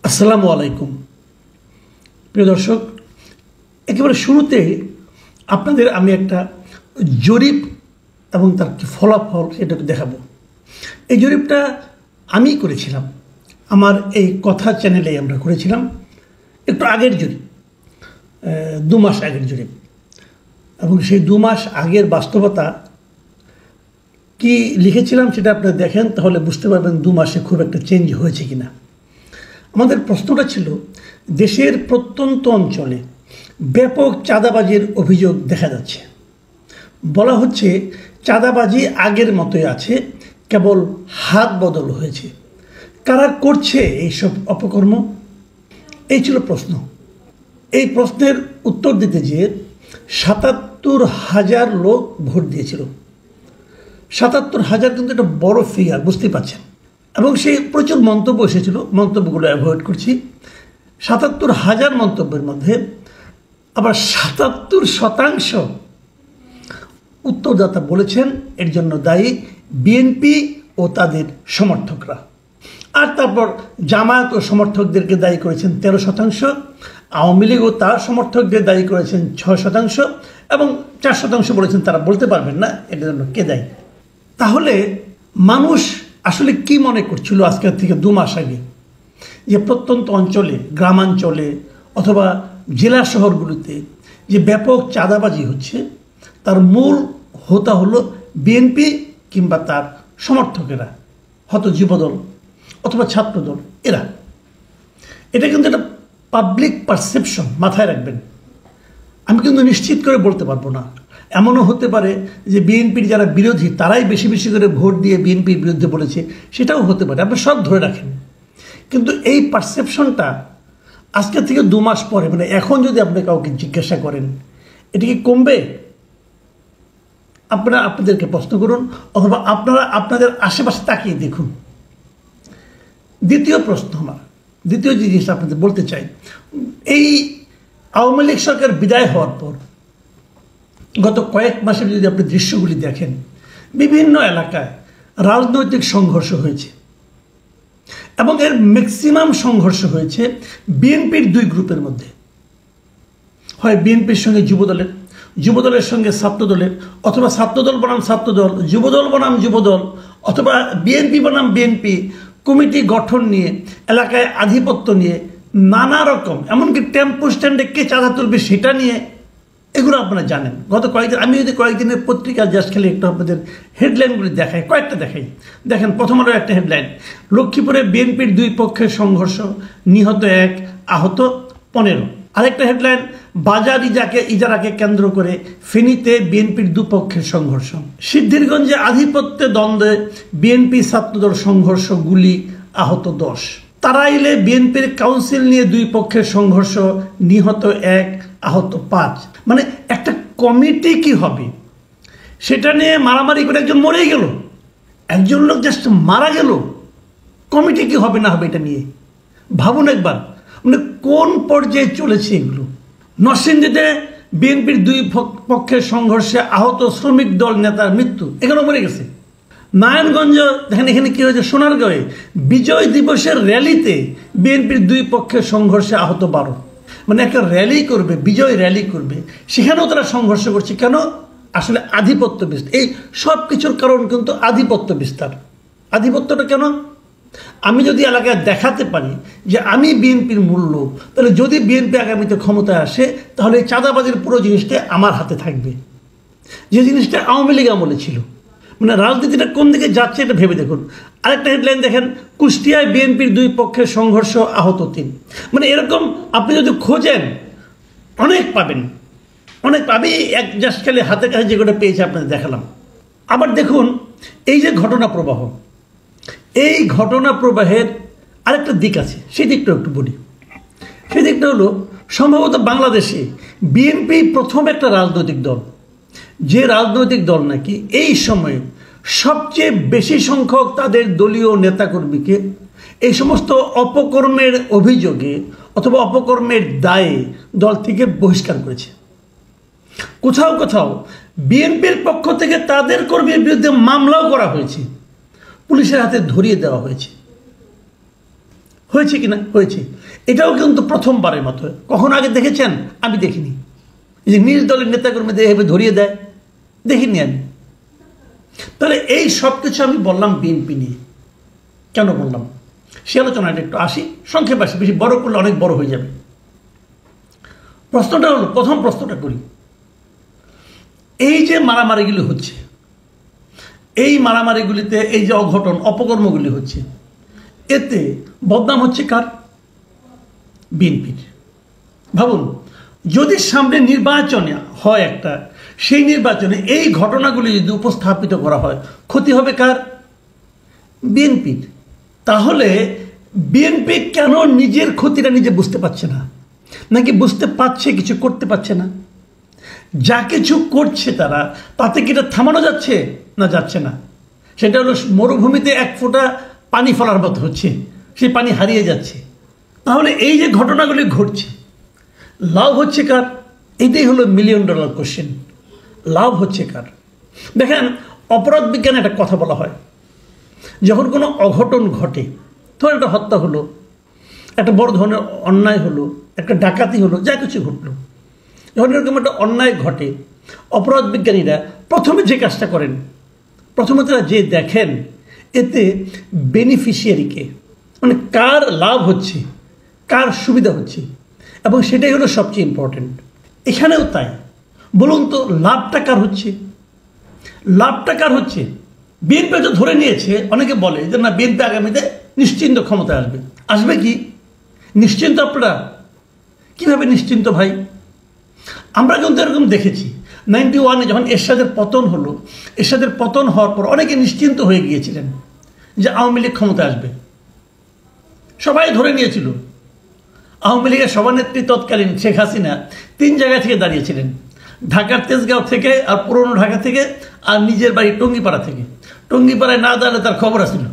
আসসালামু আলাইকুম প্রিয় দর্শক, একেবারে শুরুতে আপনাদের আমি একটা জরিপ এবং তার কি ফলাফল সেটাকে দেখাবো। এই জরিপটা আমি করেছিলাম, আমার এই কথা চ্যানেলে আমরা করেছিলাম। একটু আগের জরিপ, 2 মাস আগের জরিপ, এবং সেই 2 মাস আগের বাস্তবতা কি লিখেছিলাম সেটা আপনারা দেখেন, তাহলে বুঝতে পারবেন 2 মাসে খুব একটা চেঞ্জ হয়েছে কিনা। আমাদের প্রশ্নটা ছিল, দেশের প্রত্যন্ত অঞ্চলে ব্যাপক চাঁদাবাজির অভিযোগ দেখা যাচ্ছে। বলা হচ্ছে চাঁদাবাজি আগের মতোই আছে, কেবল হাত বদল হয়েছে। কারা করছে এইসব অপকর্ম? এই ছিল প্রশ্ন। এই প্রশ্নের উত্তর দিতে যেয়ে ৭৭,০০০ লোক ভোট দিয়েছিল। ৭৭,০০০ কিন্তু একটা বড় ফিগার, বুঝতেই পারছেন। এবং সেই প্রচুর মন্তব্য এসেছিল, মন্তব্যগুলো অ্যাভয়েড করছি। ৭৭,০০০ মন্তব্যের মধ্যে আবার ৭৭% উত্তরদাতা বলেছেন এর জন্য দায়ী বিএনপি ও তাদের সমর্থকরা। আর তারপর জামায়াত ও সমর্থকদেরকে দায়ী করেছেন 13%, আওয়ামী লীগ ও তার সমর্থকদের দায়ী করেছেন 6%, এবং 4% বলেছেন তারা বলতে পারবেন না এটার জন্য কে দায়ী। তাহলে মানুষ আসলে কি মনে করছিল আজকের থেকে 2 মাস আগে, যে প্রত্যন্ত অঞ্চলে, গ্রামাঞ্চলে অথবা জেলা শহরগুলোতে যে ব্যাপক চাঁদাবাজি হচ্ছে, তার মূল হোতা হলো বিএনপি কিংবা তার সমর্থকেরা, হয়তো যুবদল অথবা ছাত্রদল। এটা কিন্তু একটা পাবলিক পারসেপশন, মাথায় রাখবেন। আমি কিন্তু নিশ্চিত করে বলতে পারবো না। এমনও হতে পারে যে বিএনপির যারা বিরোধী তারাই বেশি বেশি করে ভোট দিয়ে বিএনপির বিরুদ্ধে বলেছে, সেটাও হতে পারে, আপনি সব ধরে রাখেন। কিন্তু এই পারসেপশনটা আজকে থেকে 2 মাস পরে, মানে এখন যদি আপনি কাউকে জিজ্ঞাসা করেন, এটা কি কমবে? আপনারা আপনাদেরকে প্রশ্ন করুন, অথবা আপনারা আপনাদের আশেপাশে তাকিয়ে দেখুন। দ্বিতীয় প্রশ্ন আমার, দ্বিতীয় যে জিনিসটা আপনাদের বলতে চাই, এই আওয়ামী লীগ সরকার বিদায় হওয়ার পর গত কয়েক মাসের যদি আপনি দৃশ্যগুলি দেখেন, বিভিন্ন এলাকায় রাজনৈতিক সংঘর্ষ হয়েছে, এবং এর ম্যাক্সিমাম সংঘর্ষ হয়েছে বিএনপির 2 গ্রুপের মধ্যে। হয় বিএনপির সঙ্গে যুবদলের, যুবদলের সঙ্গে ছাত্রদলের, অথবা ছাত্রদল বনাম ছাত্রদল, যুবদল বনাম যুবদল, অথবা বিএনপি বনাম বিএনপি, কমিটি গঠন নিয়ে, এলাকায় আধিপত্য নিয়ে, নানা রকম, এমনকি টেম্পো স্ট্যান্ডে কে চাঁদা তুলবে সেটা নিয়ে, এগুলো আপনারা জানেন। গত কয়েকদিন, আমি যদি কয়েকদিনের পত্রিকা জাস্ট খালি একটু আপনাদের হেডলাইনগুলি দেখাই, কয়েকটা দেখাই। দেখেন, প্রথম আলো একটা হেডলাইন, লক্ষ্মীপুরে বিএনপির 2 পক্ষের সংঘর্ষ, নিহত 1, আহত 15। আরেকটা হেডলাইন, বাজার ইজারাকে কেন্দ্র করে ফেনীতে বিএনপির 2 পক্ষের সংঘর্ষ। সিদ্ধিরগঞ্জে আধিপত্যে দ্বন্দ্বে বিএনপি ছাত্রদল সংঘর্ষ, গুলি, আহত 10। তারাইলে বিএনপির কাউন্সিল নিয়ে 2 পক্ষের সংঘর্ষ, নিহত 1, আহত 5। মানে একটা কমিটি কি হবে সেটা নিয়ে মারামারি করে একজন মরেই গেল, একজন লোক জাস্ট মারা গেল। কমিটি কি হবে না হবে এটা নিয়ে ভাবুন একবার, মানে কোন পর্যায়ে চলেছে এগুলো। নরসিংদীতে বিএনপির 2 পক্ষের সংঘর্ষে আহত শ্রমিক দল নেতার মৃত্যু, এখানে মরে গেছে। নারায়ণগঞ্জ দেখেন, এখানে কি হয়েছে, সোনারগাঁয়ে বিজয় দিবসের র্যালিতে বিএনপির 2 পক্ষের সংঘর্ষে আহত 12। মানে একটা র্যালি করবে, বিজয় র্যালি করবে, সেখানেও তারা সংঘর্ষ করছে। কেন? আসলে আধিপত্য বিস্তার। এই সব কিছুর কারণ কিন্তু আধিপত্য বিস্তার। আধিপত্যটা কেন? আমি যদি এলাকায় দেখাতে পারি যে আমি বিএনপির মূল লোক, তাহলে যদি বিএনপি আগামীতে ক্ষমতায় আসে, তাহলে এই চাঁদাবাজির পুরো জিনিসটা আমার হাতে থাকবে, যে জিনিসটা আওয়ামী লীগ আমলে ছিল। মানে রাজনীতিটা কোন দিকে যাচ্ছে এটা ভেবে দেখুন। আরেকটা হেডলাইন দেখেন, কুষ্টিয়ায় বিএনপির 2 পক্ষের সংঘর্ষ, আহত 3। মানে এরকম আপনি যদি খোঁজেন অনেক পাবেন, অনেক পাবে। এক জাস্ট খালি হাতের কাছে যেগুলো পেয়েছে আপনাদের দেখালাম। আবার দেখুন, এই যে ঘটনা প্রবাহ, এই ঘটনা প্রবাহের আরেকটা দিক আছে, সেই দিকটা একটু বলি। সেই দিকটা হলো, সম্ভবত বাংলাদেশে বিএনপি প্রথম একটা রাজনৈতিক দল, যে রাজনৈতিক দল নাকি এই সময়ে সবচেয়ে বেশি সংখ্যক তাদের দলীয় নেতাকর্মীকে এই সমস্ত অপকর্মের অভিযোগে অথবা অপকর্মের দায়ে দল থেকে বহিষ্কার করেছে। কোথাও কোথাও বিএনপির পক্ষ থেকে তাদের কর্মীর বিরুদ্ধে মামলাও করা হয়েছে, পুলিশের হাতে ধরিয়ে দেওয়া হয়েছে। হয়েছে কিনা? হয়েছে। এটাও কিন্তু প্রথমবারের মতো। কখন আগে দেখেছেন? আমি দেখিনি। এই যে নিজ দলের নেতাকর্মীদের এভাবে ধরিয়ে দেয়, দেখিনি আমি। তাহলে এই সব কিছু আমি বললাম বিএনপি নিয়ে। কেন বললাম? সে আলোচনাটা একটু আসি, সংক্ষেপে আসি, বেশি বড় করলে অনেক বড় হয়ে যাবে। প্রশ্নটা হলো, প্রথম প্রশ্নটা করি, এই যে মারামারিগুলি হচ্ছে, এই মারামারিগুলিতে এই যে অঘটন অপকর্মগুলি হচ্ছে, এতে বদনাম হচ্ছে কার? বিএনপির। ভাবুন, যদি সামনে নির্বাচনে হয় একটা, সেই নির্বাচনে এই ঘটনাগুলি যদি উপস্থাপিত করা হয়, ক্ষতি হবে কার? বিএনপির। তাহলে বিএনপি কেন নিজের ক্ষতিটা নিজে বুঝতে পারছে না? নাকি বুঝতে পারছে, কিছু করতে পারছে না? যা কিছু করছে তারা, তাতে কি এটা থামানো যাচ্ছে? না, যাচ্ছে না। সেটা হলো মরুভূমিতে এক ফোঁটা পানি ফেলার মতো হচ্ছে, সেই পানি হারিয়ে যাচ্ছে। তাহলে এই যে ঘটনাগুলি ঘটছে, লাভ হচ্ছে কার? এটাই হলো $1,000,000 কোশ্চেন। লাভ হচ্ছে কার? দেখেন, অপরাধ বিজ্ঞানে একটা কথা বলা হয়, যখন কোনো অঘটন ঘটে, ধর একটা হত্যা হলো, একটা বড় ধরনের অন্যায় হলো, একটা ডাকাতি হলো, যা কিছু ঘটলো, যখন এরকম একটা অন্যায় ঘটে, অপরাধ বিজ্ঞানীরা প্রথমে যে কাজটা করেন, প্রথমে তারা যে দেখেন এতে বেনিফিশিয়ারিকে, মানে কার লাভ হচ্ছে, কার সুবিধা হচ্ছে, এবং সেটাই হলো সবচেয়ে ইম্পর্টেন্ট। এখানেও তাই। বলুন তো, লাভটা কার হচ্ছে? লাভটা কার হচ্ছে? বিএনপি তো ধরে নিয়েছে, অনেকে বলে যে না, বিএনপি আগামীতে নিশ্চিন্ত ক্ষমতায় আসবে। আসবে কি? নিশ্চিন্ত আপনারা? কিভাবে নিশ্চিন্ত ভাই? আমরা কিন্তু এরকম দেখেছি 91-এ যখন এরশাদের পতন হলো, এরশাদের পতন হওয়ার পর অনেকে নিশ্চিন্ত হয়ে গিয়েছিলেন যে আওয়ামী লীগ ক্ষমতায় আসবে। সবাই ধরে নিয়েছিল। আওয়ামী লীগের সভানেত্রী তৎকালীন শেখ হাসিনা 3 জায়গা থেকে দাঁড়িয়েছিলেন, ঢাকার তেজগাঁও থেকে, আর পুরনো ঢাকা থেকে, আর নিজের বাড়ি টঙ্গিপাড়া থেকে। টঙ্গিপাড়ায় না দাঁড়ালে তার খবর আসছিল,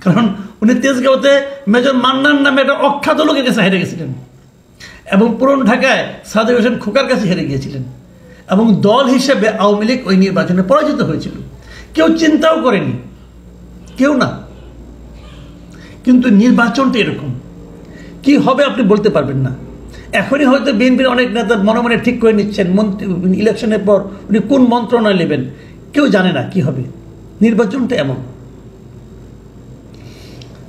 কারণ উনি তেজগাঁওতে মেজর মান্নান নামে একটা অখ্যাত লোকের কাছে হেরে গেছিলেন, এবং পুরনো ঢাকায় সাদেক হোসেন খোকার কাছে হেরে গিয়েছিলেন, এবং দল হিসেবে আওয়ামী লীগ ওই নির্বাচনে পরাজিত হয়েছিল। কেউ চিন্তাও করেনি, কেউ না। কিন্তু নির্বাচনটা এরকম, কি হবে আপনি বলতে পারবেন না। এখনই হয়তো বিএনপির অনেক নেতা মনে মনে ঠিক করে নিচ্ছেন ইলেকশনের পর উনি কোন মন্ত্রণালয় নেবেন, কেউ জানে না কি হবে। নির্বাচনটা এমন।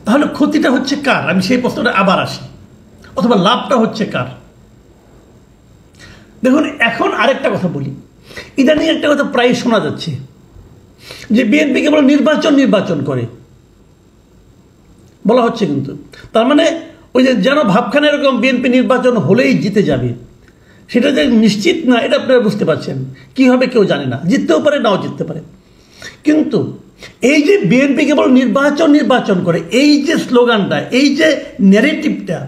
তাহলে ক্ষতিটা হচ্ছে কার? আমি সেই প্রশ্নটা আবার আসি, অথবা লাভটা হচ্ছে কার? দেখুন, এখন আরেকটা কথা বলি। ইদানিং একটা কথা প্রায় শোনা যাচ্ছে যে বিএনপি কেবল নির্বাচন করে বলা হচ্ছে, কিন্তু তার মানে ওই যে যেন ভাবখানা এরকম বিএনপি নির্বাচন হলেই জিতে যাবে, সেটা যে নিশ্চিত না, এটা আপনারা বুঝতে পারছেন। কি হবে কেউ জানে না, জিততেও পারে, নাও জিততে পারে। কিন্তু এই যে বিএনপি কেবল নির্বাচন করে, এই যে স্লোগানটা, এই যে ন্যারেটিভটা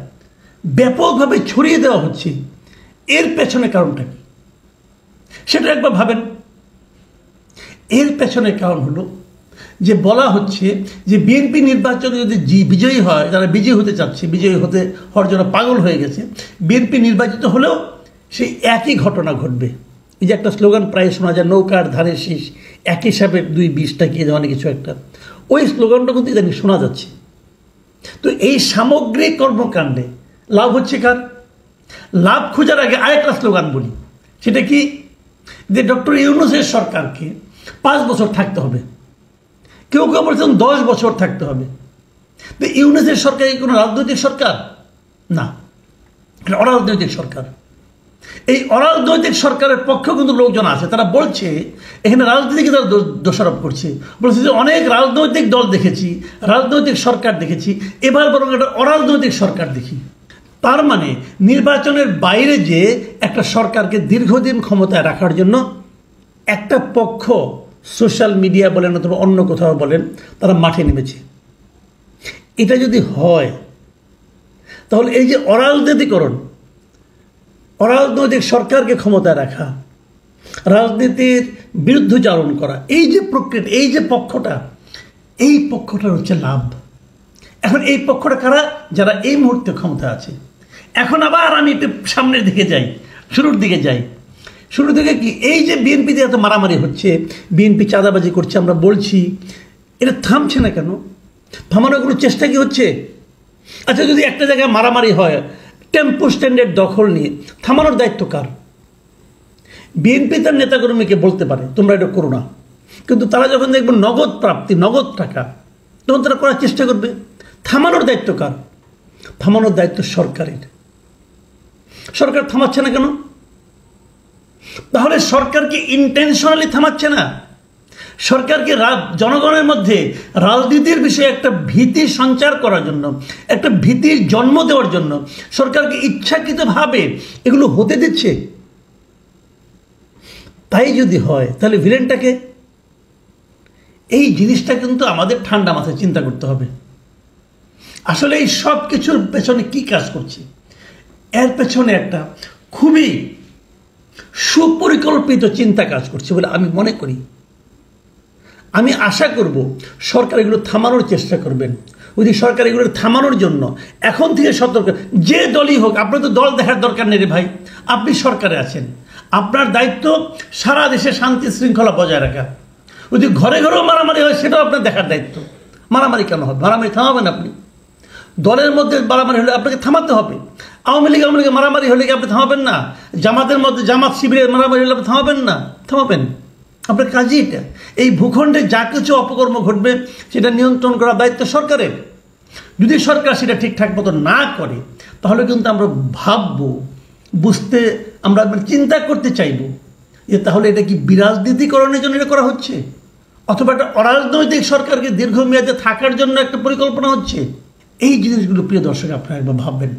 ব্যাপকভাবে ছড়িয়ে দেওয়া হচ্ছে, এর পেছনে কারণটা কি সেটা একবার ভাবেন। এর পেছনে কারণ হলো যে বলা হচ্ছে যে বিএনপি নির্বাচনে যদি বিজয়ী হয়, যারা বিজয়ী হতে চাচ্ছে, বিজয়ী হওয়ার জন্য পাগল হয়ে গেছে, বিএনপি নির্বাচিত হলেও সেই একই ঘটনা ঘটবে। এই যে একটা স্লোগান প্রায় শোনা যায়, নৌকার ধারে শীষ, এক হিসাবে 2 বিষটা কি ধরনের কিছু একটা, ওই স্লোগানটা কিন্তু ইদানিং শোনা যাচ্ছে। তো এই সামগ্রিক কর্মকাণ্ডে লাভ হচ্ছে কার? লাভ খোঁজার আগে আরেকটা স্লোগান বলি, সেটা কি? যে ডক্টর ইউনূসের সরকারকে 5 বছর থাকতে হবে, কেউ কেউ বলছেন 10 বছর থাকতে হবে। তো ইউনূসের সরকার কি কোনো রাজনৈতিক সরকার? না, এটা অরাজনৈতিক সরকার। এই অরাজনৈতিক সরকারের পক্ষেও কিন্তু লোকজন আছে, তারা বলছে এখানে রাজনীতিকে তারা দোষারোপ করছে, বলছে যে অনেক রাজনৈতিক দল দেখেছি, রাজনৈতিক সরকার দেখেছি, এবার বরং একটা অরাজনৈতিক সরকার দেখি। তার মানে নির্বাচনের বাইরে যে একটা সরকারকে দীর্ঘদিন ক্ষমতায় রাখার জন্য একটা পক্ষ, সোশ্যাল মিডিয়া বলেন অথবা অন্য কোথাও বলেন, তারা মাঠে নেমেছে। এটা যদি হয় তাহলে এই যে অরাজনীতিকরণ, অরাজনৈতিক সরকারকে ক্ষমতায় রাখা, রাজনীতির বিরুদ্ধচারণ করা, এই যে প্রক্রিয়া, এই যে পক্ষটা, এই পক্ষটার হচ্ছে লাভ। এখন এই পক্ষটা কারা? যারা এই মুহূর্তে ক্ষমতা আছে। এখন আবার আমি একটু সামনের দিকে যাই, শুরুর দিকে যাই। শুরু থেকে কি, এই যে বিএনপিতে এত মারামারি হচ্ছে, বিএনপি চাঁদাবাজি করছে, আমরা বলছি, এটা থামছে না কেন? থামানোর কোনো চেষ্টা কি হচ্ছে? আচ্ছা, যদি একটা জায়গায় মারামারি হয়, টেম্পো স্ট্যান্ডের দখল নিয়ে থামানোর দায়িত্ব কার? বিএনপি তার নেতাকর্মীকে বলতে পারে তোমরা এটা করো না, কিন্তু তারা যখন দেখবে নগদ প্রাপ্তি, নগদ টাকা, তখন তারা করার চেষ্টা করবে। থামানোর দায়িত্ব কার? থামানোর দায়িত্ব সরকারের। সরকার থামাচ্ছে না কেন? তাহলে সরকারকে ইন্টেনশনালি থামাচ্ছে না। সরকারকে জনগণের মধ্যে রাজনীতির বিষয়ে একটা ভীতি সঞ্চার করার জন্য, একটা ভীতির জন্ম দেওয়ার জন্য সরকারকে ইচ্ছাকৃতভাবে এগুলো হতে দিচ্ছে। তাই যদি হয় তাহলে ভিলেনটাকে, এই জিনিসটা কিন্তু আমাদের ঠান্ডা মাথায় চিন্তা করতে হবে। আসলে এই সব কিছুর পেছনে কি কাজ করছে? এর পেছনে একটা খুবই সুপরিকল্পিত চিন্তা কাজ করছে বলে আমি মনে করি। আমি আশা করব সরকার এগুলো থামানোর চেষ্টা করবেন। যদি সরকার এগুলো থামানোর জন্য এখন থেকে সতর্ক, যে দলই হোক, আপনার তো দল দেখার দরকার নেই রে ভাই, আপনি সরকারে আছেন, আপনার দায়িত্ব সারা দেশে শান্তি শৃঙ্খলা বজায় রাখা। যদি ঘরে ঘরেও মারামারি হয় সেটাও আপনার দেখার দায়িত্ব। মারামারি কেন হবে? মারামারি থামাবেন আপনি। দলের মধ্যে মারামারি হলে আপনাকে থামাতে হবে। আওয়ামী লীগের মারামারি হলে কি আপনি থামাবেন না? জামাতের মধ্যে জামাত শিবিরের মারামারি হলে আপনি থামাবেন না? থামাবেন। আপনার কাজই এটা। এই ভূখণ্ডে যা কিছু অপকর্ম ঘটবে সেটা নিয়ন্ত্রণ করার দায়িত্ব সরকারের। যদি সরকার সেটা ঠিকঠাক মতো না করে তাহলে কিন্তু আমরা ভাববো, বুঝতে, আমরা চিন্তা করতে চাইব যে তাহলে এটা কি বিরাজনীতিকরণের জন্য এটা করা হচ্ছে, অথবা একটা অরাজনৈতিক সরকারকে দীর্ঘমেয়াদে থাকার জন্য একটা পরিকল্পনা হচ্ছে। এই জিনিসগুলো প্রিয় দর্শক আপনারা একবার ভাববেন।